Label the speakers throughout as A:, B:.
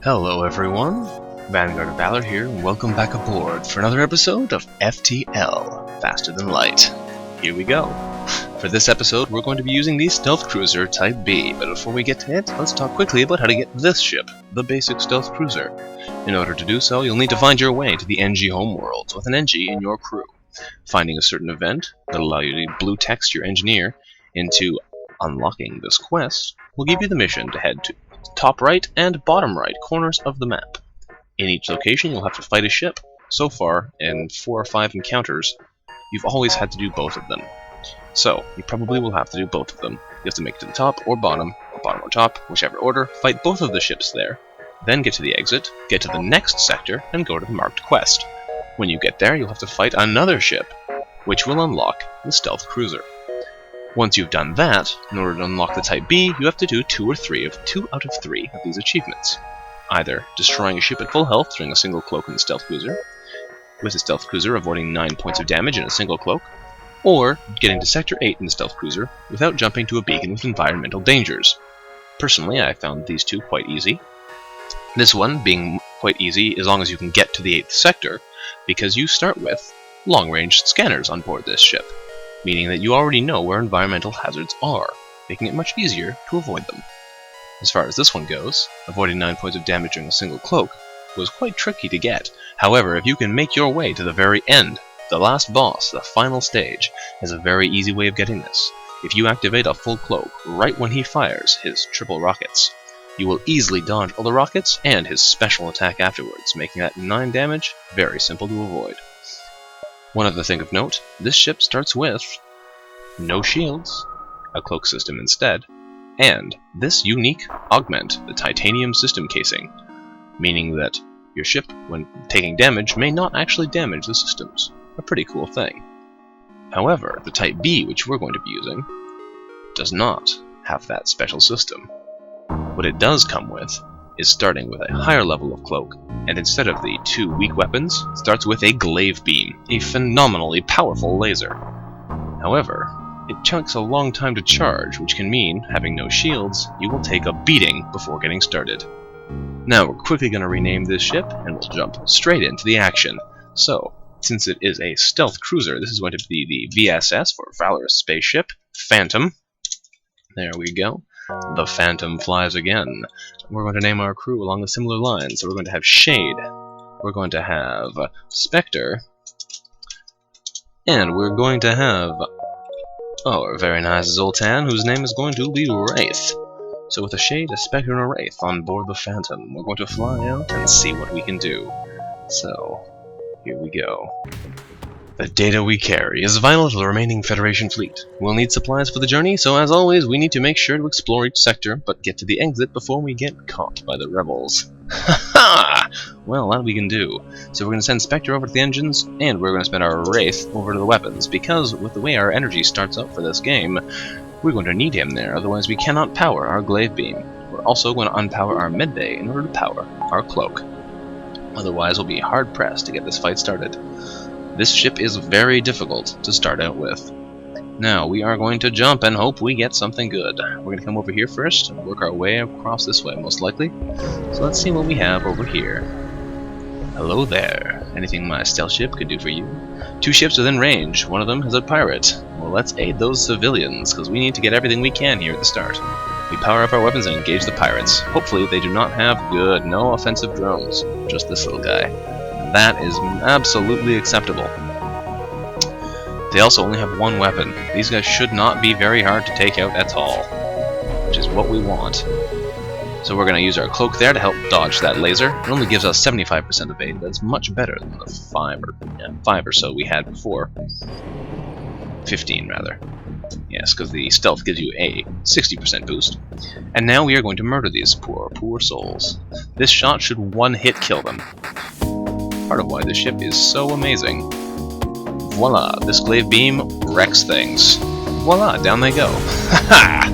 A: Hello everyone, VanguardOfValor here, and welcome back aboard for another episode of FTL, Faster Than Light. Here we go. For this episode, we're going to be using the Stealth Cruiser Type B, but before we get to it, let's talk quickly about how to get this ship, the basic Stealth Cruiser. In order to do so, you'll need to find your way to the NG homeworlds with an NG in your crew. Finding a certain event that'll allow you to blue text your engineer into unlocking this quest will give you the mission to head to top right and bottom right corners of the map. In each location you'll have to fight a ship. So far, in 4 or 5 encounters, you've always had to do both of them. So, you probably will have to do both of them. You have to make it to the top or bottom or top, whichever order, fight both of the ships there, then get to the exit, get to the next sector, and go to the marked quest. When you get there, you'll have to fight another ship, which will unlock the Stealth Cruiser. Once you've done that, in order to unlock the Type B, you have to do 2 out of 3 of these achievements. Either destroying a ship at full health during a single cloak in the Stealth Cruiser, with the Stealth Cruiser avoiding 9 points of damage in a single cloak, or getting to Sector 8 in the Stealth Cruiser without jumping to a beacon with environmental dangers. Personally, I found these two quite easy. This one being quite easy as long as you can get to the 8th sector, because you start with long-range scanners on board this ship, meaning that you already know where environmental hazards are, making it much easier to avoid them. As far as this one goes, avoiding 9 points of damage during a single cloak was quite tricky to get. However, if you can make your way to the very end, the last boss, the final stage, has a very easy way of getting this. If you activate a full cloak right when he fires his triple rockets, you will easily dodge all the rockets and his special attack afterwards, making that 9 damage very simple to avoid. One other thing of note, this ship starts with no shields, a cloak system instead, and this unique augment, the titanium system casing, meaning that your ship, when taking damage, may not actually damage the systems. A pretty cool thing. However, the Type B, which we're going to be using, does not have that special system. What it does come with is starting with a higher level of cloak, and instead of the 2 weak weapons, starts with a Glaive Beam, a phenomenally powerful laser. However, it takes a long time to charge, which can mean, having no shields, you will take a beating before getting started. Now we're quickly going to rename this ship, and we'll jump straight into the action. So, since it is a stealth cruiser, this is going to be the VSS for Valorous Spaceship Phantom. There we go. The Phantom flies again. We're going to name our crew along a similar line. So we're going to have Shade, we're going to have Spectre, and we're going to have, a very nice Zoltan, whose name is going to be Wraith. So with a Shade, a Spectre, and a Wraith on board the Phantom, we're going to fly out and see what we can do. So, here we go. The data we carry is vital to the remaining Federation fleet. We'll need supplies for the journey, so as always, we need to make sure to explore each sector, but get to the exit before we get caught by the rebels. Ha-ha! Well, that we can do. So we're going to send Spectre over to the engines, and we're going to send our Wraith over to the weapons, because with the way our energy starts out for this game, we're going to need him there, otherwise we cannot power our Glaive Beam. We're also going to unpower our Midday in order to power our Cloak. Otherwise, we'll be hard-pressed to get this fight started. This ship is very difficult to start out with. Now, we are going to jump and hope we get something good. We're going to come over here first and work our way across this way, most likely. So let's see what we have over here. Hello there. Anything my stealth ship could do for you? 2 ships within range. One of them has a pirate. Well, let's aid those civilians, because we need to get everything we can here at the start. We power up our weapons and engage the pirates. Hopefully they do not have no offensive drones. Just this little guy. That is absolutely acceptable. They also only have 1 weapon. These guys should not be very hard to take out at all, which is what we want. So we're going to use our cloak there to help dodge that laser. It only gives us 75% evade, but it's much better than the 5 or so we had before. 15 rather. Yes, because the stealth gives you a 60% boost. And now we are going to murder these poor souls. This shot should 1-hit kill them. Part of why this ship is so amazing. Voila, this Glaive Beam wrecks things. Voila, down they go. Haha!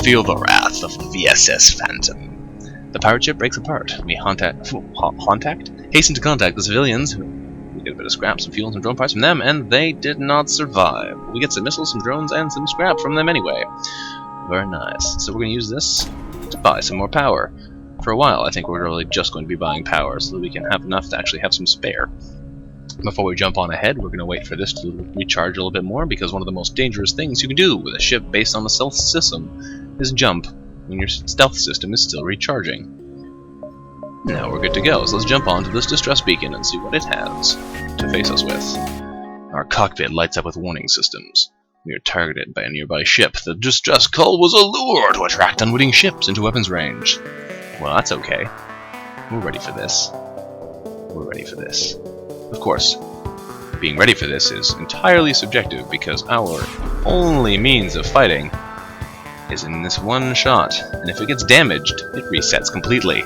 A: Feel the wrath of the VSS Phantom. The pirate ship breaks apart. We hasten to contact the civilians. We get a bit of scrap, some fuel, and some drone parts from them, and they did not survive. We get some missiles, some drones, and some scrap from them anyway. Very nice. So we're going to use this to buy some more power. for a while, I think we're really just going to be buying power so that we can have enough to actually have some spare. Before we jump on ahead, we're going to wait for this to recharge a little bit more, because one of the most dangerous things you can do with a ship based on the stealth system is jump when your stealth system is still recharging. Now we're good to go, so let's jump onto this distress beacon and see what it has to face us with. Our cockpit lights up with warning systems. We are targeted by a nearby ship. The distress call was a lure to attract unwitting ships into weapons range. Well, that's okay. We're ready for this. We're ready for this. Of course, being ready for this is entirely subjective, because our only means of fighting is in this one shot, and if it gets damaged, it resets completely.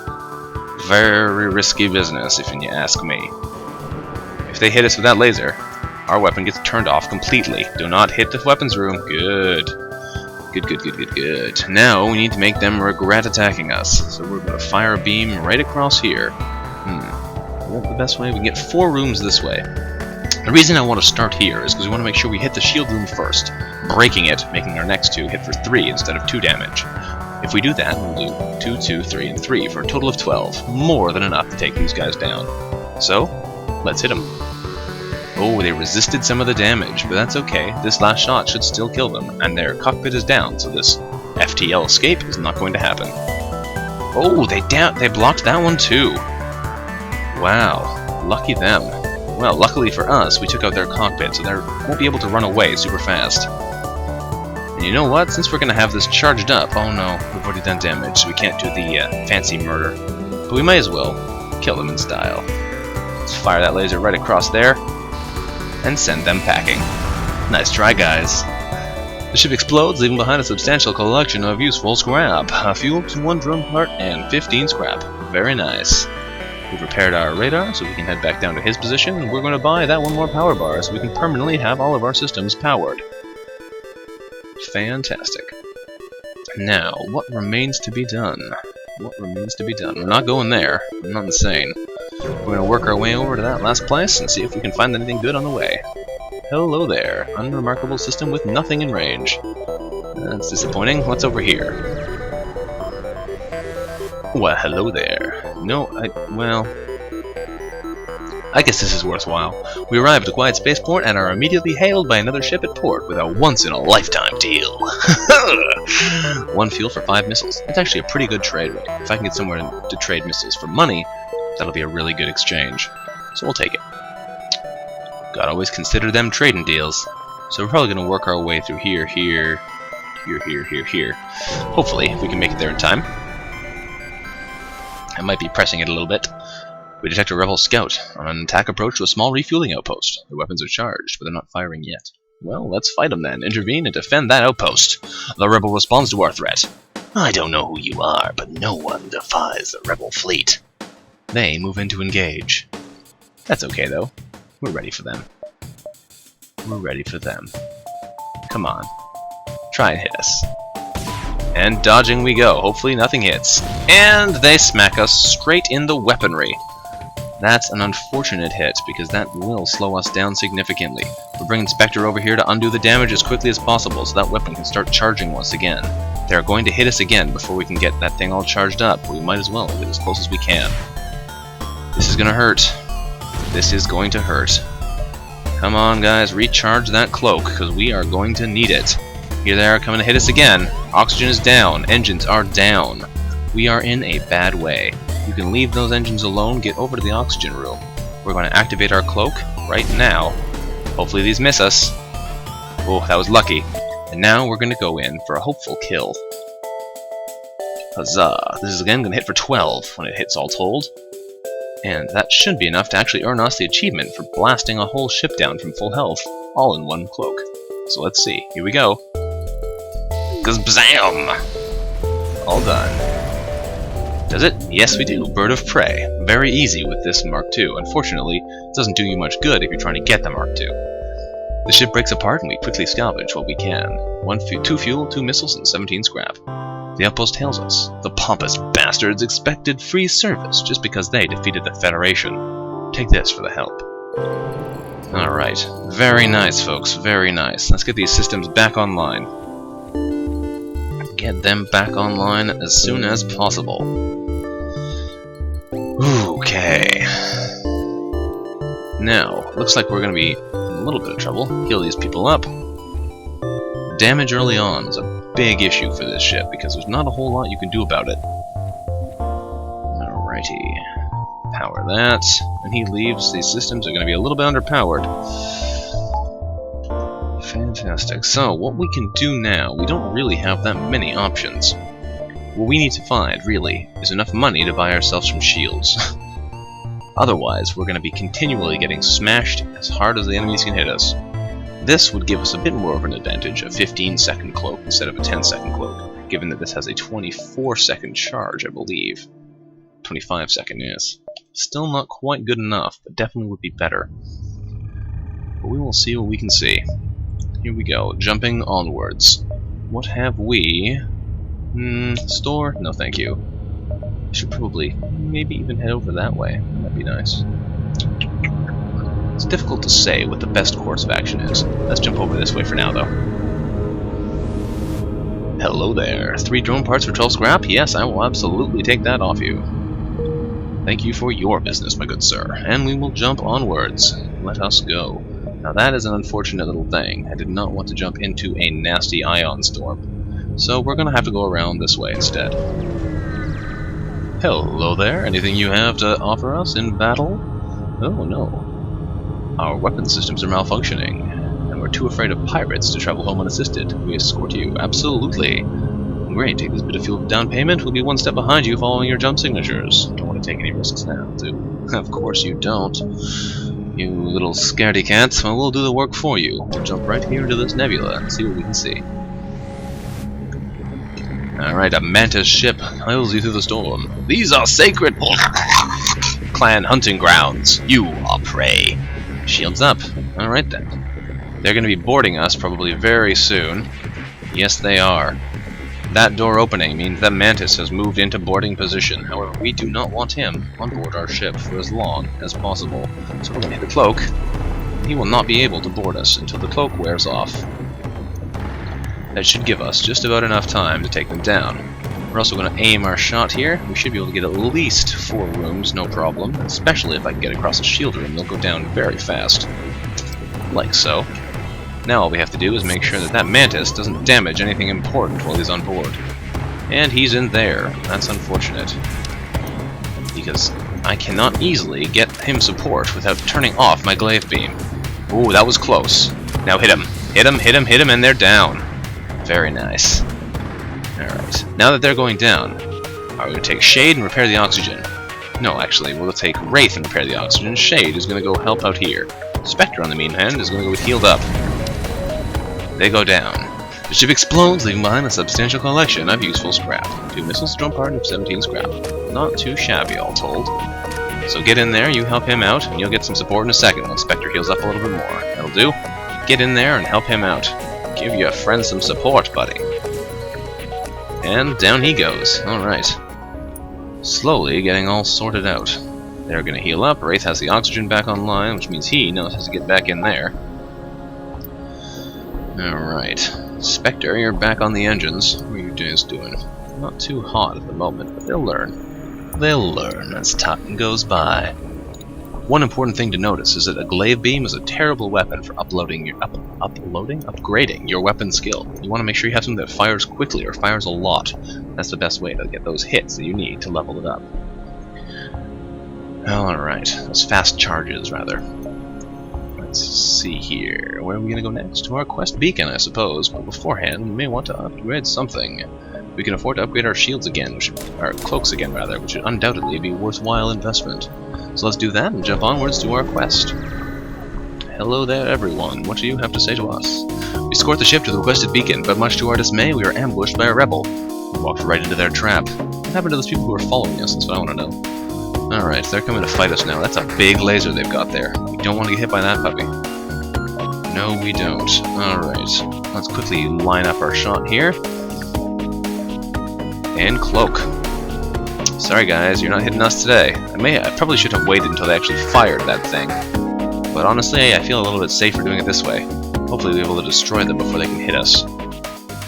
A: Very risky business, if you ask me. If they hit us with that laser, our weapon gets turned off completely. Do not hit the weapons room. Good. Good. Now we need to make them regret attacking us, so we're going to fire a beam right across here. The best way? We can get 4 rooms this way. The reason I want to start here is because we want to make sure we hit the shield room first, breaking it, making our next 2 hit for 3 instead of 2 damage. If we do that, we'll do 2, 2, 3, and 3 for a total of 12. More than enough to take these guys down. So, let's hit them. Oh, they resisted some of the damage, but that's okay. This last shot should still kill them, and their cockpit is down, so this FTL escape is not going to happen. Oh, they blocked that one too. Wow, lucky them. Well, luckily for us, we took out their cockpit, so they won't be able to run away super fast. And you know what? Since we're going to have this charged up, oh no, we've already done damage, so we can't do the fancy murder. But we might as well kill them in style. Let's fire that laser right across there, and send them packing. Nice try, guys. The ship explodes, leaving behind a substantial collection of useful scrap. A fuel to 1 drone part and 15 scrap. Very nice. We've repaired our radar, so we can head back down to his position, and we're going to buy that 1 more power bar, so we can permanently have all of our systems powered. Fantastic. Now, what remains to be done? What remains to be done? We're not going there. I'm not insane. We're going to work our way over to that last place and see if we can find anything good on the way. Hello there. Unremarkable system with nothing in range. That's disappointing. What's over here? Well, hello there. No, I guess this is worthwhile. We arrive at a quiet spaceport and are immediately hailed by another ship at port with a once-in-a-lifetime deal. 1 fuel for 5 missiles. That's actually a pretty good trade rate. If I can get somewhere to trade missiles for money, that'll be a really good exchange. So we'll take it. Gotta always consider them trading deals. So we're probably going to work our way through here. Hopefully, if we can make it there in time. I might be pressing it a little bit. We detect a rebel scout on an attack approach to a small refueling outpost. Their weapons are charged, but they're not firing yet. Well, let's fight them then. Intervene and defend that outpost. The rebel responds to our threat. I don't know who you are, but no one defies the rebel fleet. They move in to engage. That's okay, though. We're ready for them. We're ready for them. Come on. Try and hit us. And dodging we go. Hopefully nothing hits. And they smack us straight in the weaponry. That's an unfortunate hit, because that will slow us down significantly. We're bringing Spectre over here to undo the damage as quickly as possible, so that weapon can start charging once again. They're going to hit us again before we can get that thing all charged up, but we might as well get as close as we can. This is gonna hurt. This is going to hurt. Come on, guys, recharge that cloak, because we are going to need it. Here they are coming to hit us again. Oxygen is down. Engines are down. We are in a bad way. You can leave those engines alone. Get over to the oxygen room. We're going to activate our cloak right now. Hopefully these miss us. Oh, that was lucky. And now we're going to go in for a hopeful kill. Huzzah. This is again going to hit for 12 when it hits all told. And that should be enough to actually earn us the achievement for blasting a whole ship down from full health, all in 1 cloak. So let's see. Here we go. Bzam! All done. Does it? Yes, we do. Bird of Prey. Very easy with this Mark II. Unfortunately, it doesn't do you much good if you're trying to get the Mark II. The ship breaks apart and we quickly salvage what we can. 2 fuel, 2 missiles, and 17 scrap. The outpost hails us. The pompous bastards expected free service just because they defeated the Federation. Take this for the help. Alright. Very nice, folks. Very nice. Let's get these systems back online. Get them back online as soon as possible. Now, looks like we're going to be in a little bit of trouble. Heal these people up. Damage early on is a big issue for this ship, because there's not a whole lot you can do about it. Alrighty. Power that. When he leaves, these systems are going to be a little bit underpowered. Fantastic. So, what we can do now, we don't really have that many options. What we need to find, really, is enough money to buy ourselves some shields. Otherwise, we're going to be continually getting smashed as hard as the enemies can hit us. This would give us a bit more of an advantage, a 15-second cloak instead of a 10-second cloak, given that this has a 24-second charge, I believe. 25-second, yes. Still not quite good enough, but definitely would be better. But we will see what we can see. Here we go, jumping onwards. What have we? Store? No thank you. I should probably maybe even head over that way. That'd be nice. It's difficult to say what the best course of action is. Let's jump over this way for now, though. Hello there. 3 drone parts for 12 scrap? Yes, I will absolutely take that off you. Thank you for your business, my good sir. And we will jump onwards. Let us go. Now that is an unfortunate little thing. I did not want to jump into a nasty ion storm. So we're going to have to go around this way instead. Hello there. Anything you have to offer us in battle? Oh no. Our weapon systems are malfunctioning, and we're too afraid of pirates to travel home unassisted. We escort you. Absolutely. Great. Take this bit of fuel down payment. We'll be one step behind you following your jump signatures. Don't want to take any risks now, do? Of course you don't. You little scaredy cats. Well, we'll do the work for you. We'll jump right here into this nebula and see what we can see. Alright, a mantis ship piles you through the storm. These are sacred clan hunting grounds. You are prey. Shields up. Alright then. They're going to be boarding us probably very soon. Yes, they are. That door opening means that Mantis has moved into boarding position. However, we do not want him on board our ship for as long as possible. So we're going to hit the cloak. He will not be able to board us until the cloak wears off. That should give us just about enough time to take them down. We're also going to aim our shot here. We should be able to get at least 4 rooms, no problem. Especially if I can get across a shield room, they'll go down very fast. Like so. Now all we have to do is make sure that that Mantis doesn't damage anything important while he's on board. And he's in there. That's unfortunate. Because I cannot easily get him support without turning off my Glaive Beam. Ooh, that was close. Now hit him. Hit him, hit him, hit him, and they're down. Very nice. Alright. Now that they're going down, are we going to take Shade and repair the oxygen? No, actually, we'll take Wraith and repair the oxygen. Shade is going to go help out here. Spectre, on the mean hand, is going to go with healed up. They go down. The ship explodes, leaving behind a substantial collection of useful scrap. 2 missiles, drone part, and 17 scrap. Not too shabby, all told. So get in there, you help him out, and you'll get some support in a second when Spectre heals up a little bit more. That'll do. Get in there and help him out. Give your friend some support, buddy. And down he goes. Alright. Slowly getting all sorted out. They're going to heal up. Wraith has the oxygen back online, which means he knows how to get back in there. Alright. Spectre, you're back on the engines. What are you guys doing? Not too hot at the moment, but they'll learn. They'll learn as time goes by. One important thing to notice is that a Glaive Beam is a terrible weapon for upgrading your weapon skill. You want to make sure you have something that fires quickly or fires a lot. That's the best way to get those hits that you need to level it up. Alright, those fast charges, rather. Let's see here. Where are we going to go next? To our quest beacon, I suppose. But beforehand, we may want to upgrade something. We can afford to upgrade our shields again, our cloaks again, rather, which would undoubtedly be a worthwhile investment. So let's do that and jump onwards to our quest. Hello there, everyone. What do you have to say to us? We escort the ship to the requested beacon, but much to our dismay, we are ambushed by a rebel. We walked right into their trap. What happened to those people who are following us? That's what I want to know. Alright, they're coming to fight us now. That's a big laser they've got there. We don't want to get hit by that puppy. No, we don't. Alright, let's quickly line up our shot here. And cloak. Sorry guys, you're not hitting us today. I probably should have waited until they actually fired that thing. But honestly, I feel a little bit safer doing it this way. Hopefully we'll be able to destroy them before they can hit us.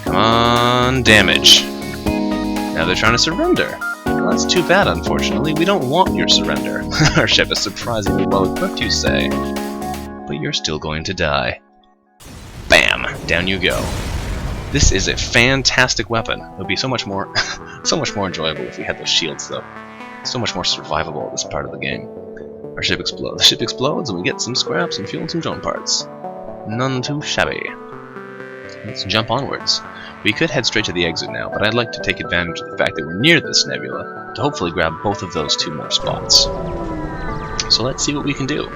A: Come on, damage. Now they're trying to surrender. Well, that's too bad, unfortunately. We don't want your surrender. Our ship is surprisingly well equipped, you say. But you're still going to die. Bam! Down you go. This is a fantastic weapon. It would be so much more so much more enjoyable if we had those shields, though. So much more survivable at this part of the game. Our ship explodes. The ship explodes and we get some scraps and fuel and some drone parts. None too shabby. Let's jump onwards. We could head straight to the exit now, but I'd like to take advantage of the fact that we're near this nebula to hopefully grab both of those 2 more spots. So let's see what we can do.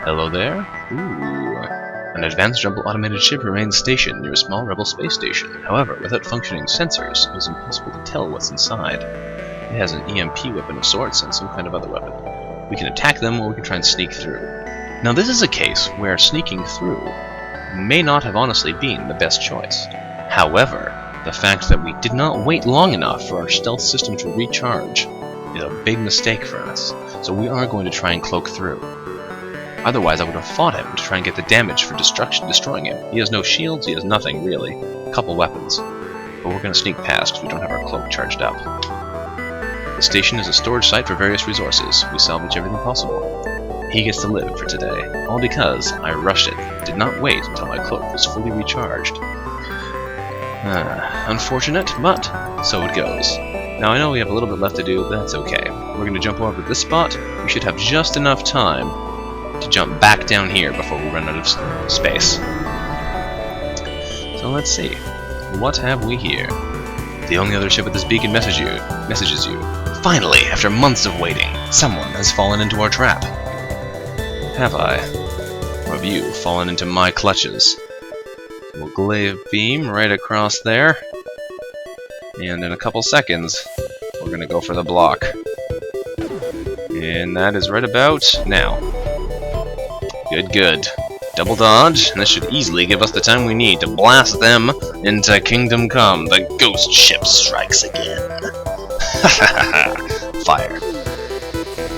A: Hello there. Ooh. An advanced rebel automated ship remains stationed near a small rebel space station. However, without functioning sensors, it is impossible to tell what's inside. It has an EMP weapon of sorts and some kind of other weapon. We can attack them or we can try and sneak through. Now this is a case where sneaking through may not have honestly been the best choice. However, the fact that we did not wait long enough for our stealth system to recharge is a big mistake for us, so we are going to try and cloak through. Otherwise, I would have fought him to try and get the damage for destroying him. He has no shields, he has nothing, really. A couple weapons. But we're going to sneak past because we don't have our cloak charged up. The station is a storage site for various resources. We salvage everything possible. He gets to live for today, all because I rushed it. Did not wait until my cloak was fully recharged. Unfortunate, but so it goes. Now I know we have a little bit left to do, but that's okay. We're going to jump over to this spot. We should have just enough time to jump back down here before we run out of space. So let's see. What have we here? The only other ship with this beacon messages you. Finally, after months of waiting, someone has fallen into our trap. Have I? Or have you fallen into my clutches? We'll Glaive Beam right across there. And in a couple seconds, we're gonna go for the block. And that is right about now. Good. Double dodge, and this should easily give us the time we need to blast them into Kingdom Come. The ghost ship strikes again. Fire.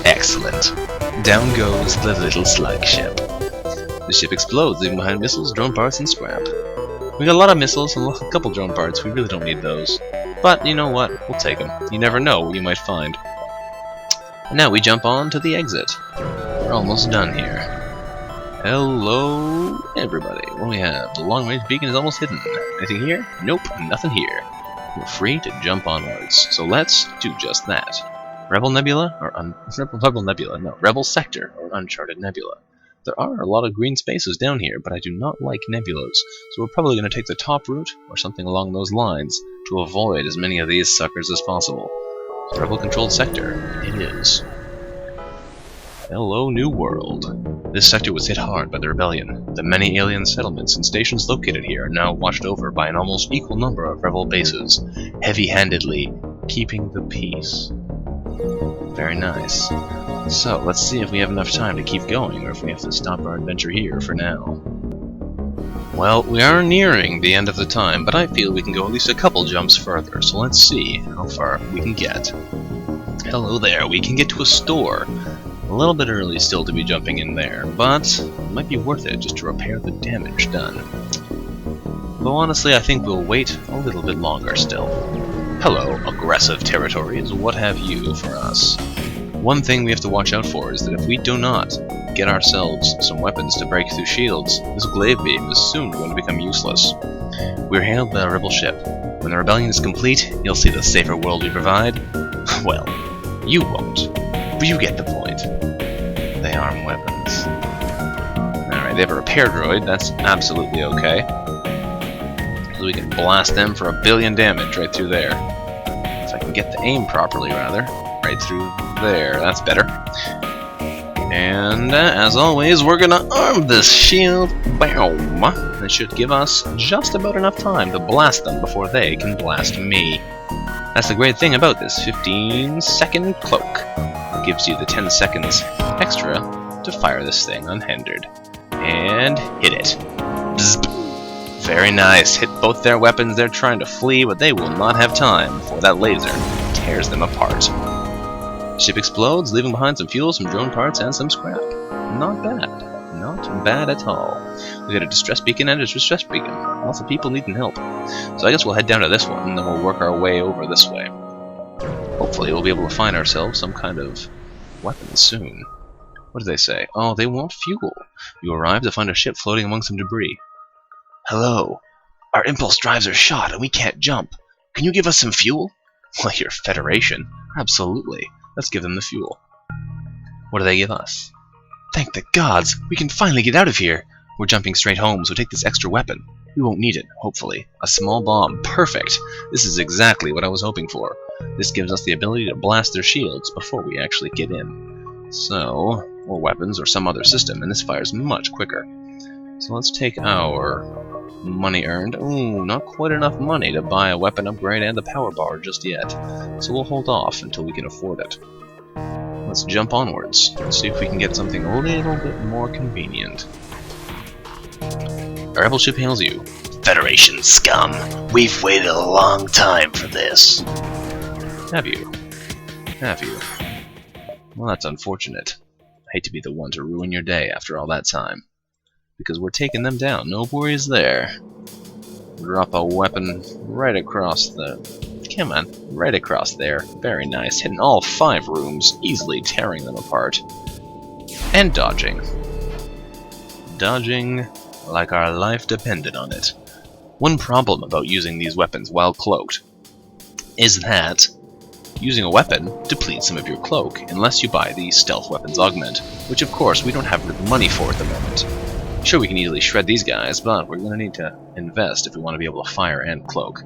A: Excellent. Down goes the little slug ship. The ship explodes, leaving behind missiles, drone parts, and scrap. We got a lot of missiles and a couple drone parts. We really don't need those. But you know what? We'll take them. You never know what you might find. And now we jump on to the exit. We're almost done here. Hello, everybody. What do we have? The long-range beacon is almost hidden. Anything here? Nope, nothing here. We're free to jump onwards. So let's do just that. Rebel Nebula or Rebel Sector or Uncharted Nebula. There are a lot of green spaces down here, but I do not like nebulas, so we're probably going to take the top route or something along those lines to avoid as many of these suckers as possible. Rebel-controlled sector it is. Hello, New World. This sector was hit hard by the rebellion. The many alien settlements and stations located here are now watched over by an almost equal number of rebel bases, heavy-handedly keeping the peace. Very nice. So, let's see if we have enough time to keep going, or if we have to stop our adventure here for now. Well, we are nearing the end of the time, but I feel we can go at least a couple jumps further, so let's see how far we can get. Hello there, we can get to a store. A little bit early still to be jumping in there, but it might be worth it just to repair the damage done. Though honestly, I think we'll wait a little bit longer still. Hello, aggressive territories, what have you for us? One thing we have to watch out for is that if we do not get ourselves some weapons to break through shields, this Glaive Beam is soon going to become useless. We're hailed by a rebel ship. When the rebellion is complete, you'll see the safer world we provide. Well, you won't, but you get the point. They arm weapons. Alright, they have a repair droid, that's absolutely okay. So we can blast them for 1 billion damage right through there. If I can get the aim properly, rather. Right through there, that's better. And as always, we're gonna arm this shield. Boom! That should give us just about enough time to blast them before they can blast me. That's the great thing about this 15-second cloak. It gives you the 10 seconds extra to fire this thing unhindered. And hit it. Bzz. Very nice. Hit both their weapons. They're trying to flee, but they will not have time before that laser tears them apart. The ship explodes, leaving behind some fuel, some drone parts, and some scrap. Not bad. Not bad at all. We got a distress beacon and a distress beacon. Lots of people needing help. So I guess we'll head down to this one, and then we'll work our way over this way. Hopefully we'll be able to find ourselves some kind of weapon soon. What do they say? Oh, they want fuel. You arrive to find a ship floating among some debris. Hello. Our impulse drives are shot and we can't jump. Can you give us some fuel? Well, you're Federation. Absolutely. Let's give them the fuel. What do they give us? Thank the gods! We can finally get out of here! We're jumping straight home, so take this extra weapon. We won't need it, hopefully. A small bomb. Perfect! This is exactly what I was hoping for. This gives us the ability to blast their shields before we actually get in. So, or weapons or some other system, and this fires much quicker. So let's take our money earned. Ooh, not quite enough money to buy a weapon upgrade and a power bar just yet. So we'll hold off until we can afford it. Let's jump onwards and see if we can get something a little bit more convenient. Our rebel ship hails you. Federation scum! We've waited a long time for this. Have you? Have you? Well, that's unfortunate. I hate to be the one to ruin your day after all that time. Because we're taking them down, no worries there. Drop a weapon right across the... Come on, right across there. Very nice. Hitting all 5 rooms, easily tearing them apart. And dodging. Dodging like our life depended on it. One problem about using these weapons while cloaked is that using a weapon depletes some of your cloak, unless you buy the Stealth Weapons Augment, which of course we don't have the money for at the moment. Sure, we can easily shred these guys, but we're going to need to invest if we want to be able to fire and cloak.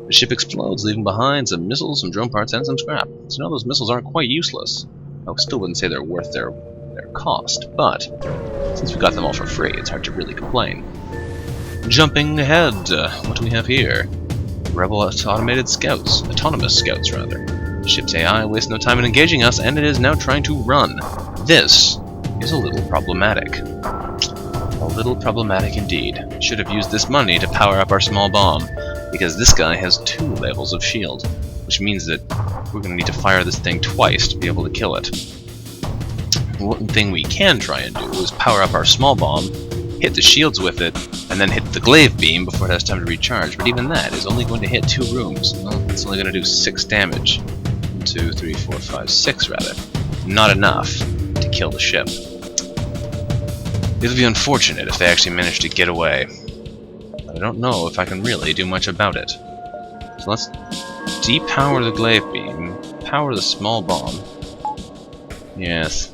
A: The ship explodes, leaving behind some missiles, some drone parts, and some scrap. So now those missiles aren't quite useless. I still wouldn't say they're worth their cost, but since we got them all for free, it's hard to really complain. Jumping ahead, what do we have here? Rebel autonomous scouts, rather. The ship's AI wastes no time in engaging us, and it is now trying to run. This is a little problematic. A little problematic indeed. Should have used this money to power up our small bomb, because this guy has 2 levels of shield, which means that we're going to need to fire this thing twice to be able to kill it. One thing we can try and do is power up our small bomb, hit the shields with it, and then hit the Glaive Beam before it has time to recharge, but even that is only going to hit 2 rooms. Well, it's only going to do 6 damage. 1, 2, 3, 4, 5, 6 rather. Not enough to kill the ship. It would be unfortunate if they actually managed to get away. But I don't know if I can really do much about it. So let's depower the Glaive Beam, power the small bomb. Yes,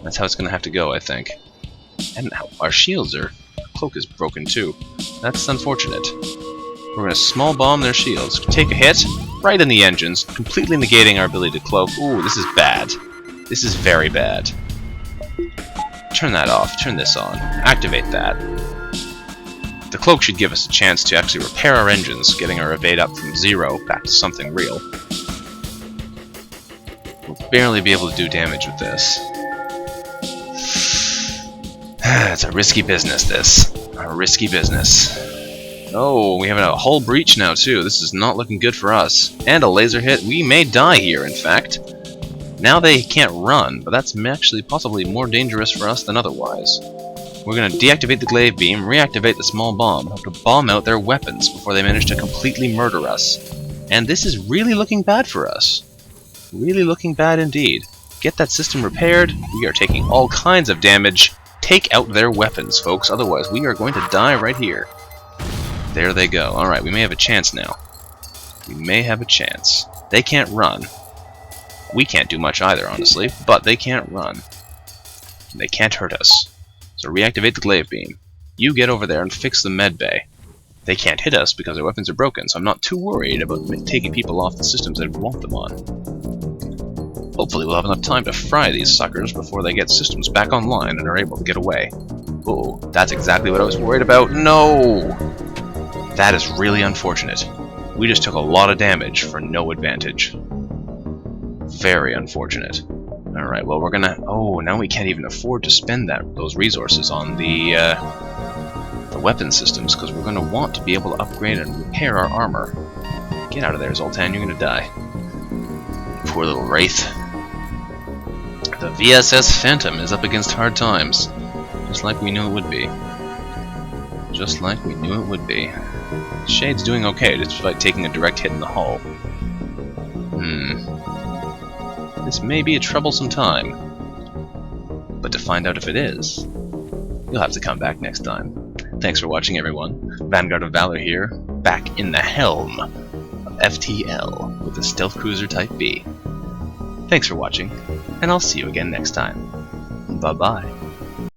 A: that's how it's going to have to go, I think. And our shields are... cloak is broken too. That's unfortunate. We're going to small bomb their shields, take a hit, right in the engines, completely negating our ability to cloak. Ooh, this is bad. This is very bad. Turn that off, turn this on, activate that. The cloak should give us a chance to actually repair our engines, getting our evade up from 0 back to something real. We'll barely be able to do damage with this. It's a risky business, this. A risky business. Oh, we have a hull breach now, too. This is not looking good for us. And a laser hit. We may die here, in fact. Now they can't run, but that's actually possibly more dangerous for us than otherwise. We're going to deactivate the Glaive Beam, reactivate the small bomb, hope to bomb out their weapons before they manage to completely murder us. And this is really looking bad for us. Really looking bad indeed. Get that system repaired. We are taking all kinds of damage. Take out their weapons, folks, otherwise we are going to die right here. There they go. Alright, we may have a chance now. We may have a chance. They can't run. We can't do much either, honestly, but they can't run. They can't hurt us. So reactivate the Glaive Beam. You get over there and fix the med bay. They can't hit us because their weapons are broken, so I'm not too worried about taking people off the systems I want them on. Hopefully we'll have enough time to fry these suckers before they get systems back online and are able to get away. Oh, that's exactly what I was worried about. No! That is really unfortunate. We just took a lot of damage for no advantage. Very unfortunate. Alright, well we're gonna... Oh, now we can't even afford to spend those resources on the weapon systems, because we're gonna want to be able to upgrade and repair our armor. Get out of there, Zoltan, you're gonna die. Poor little Wraith. The VSS Phantom is up against hard times. Just like we knew it would be. Just like we knew it would be. Shade's doing okay, despite taking a direct hit in the hull. this may be a troublesome time. But to find out if it is, you'll have to come back next time. Thanks for watching, everyone. Vanguard of Valor here, back in the helm of FTL with the Stealth Cruiser Type B. Thanks for watching, and I'll see you again next time. Bye-bye.